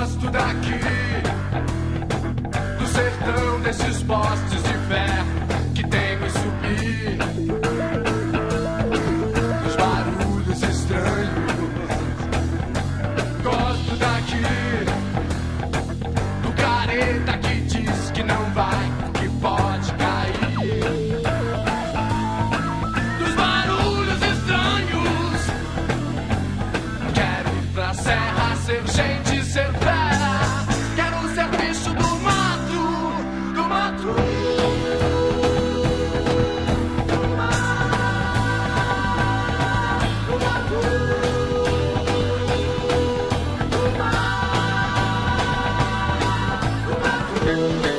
Gosto daqui, do sertão, desses postes de ferro que tem que subir, dos barulhos estranhos. Gosto daqui, do careta que diz que não vai, que pode cair, dos barulhos estranhos. Quero ir pra serra, ser gente, ser fera. Quero ser bicho do mato, do mato, do mato, do mato, do mato, do mato.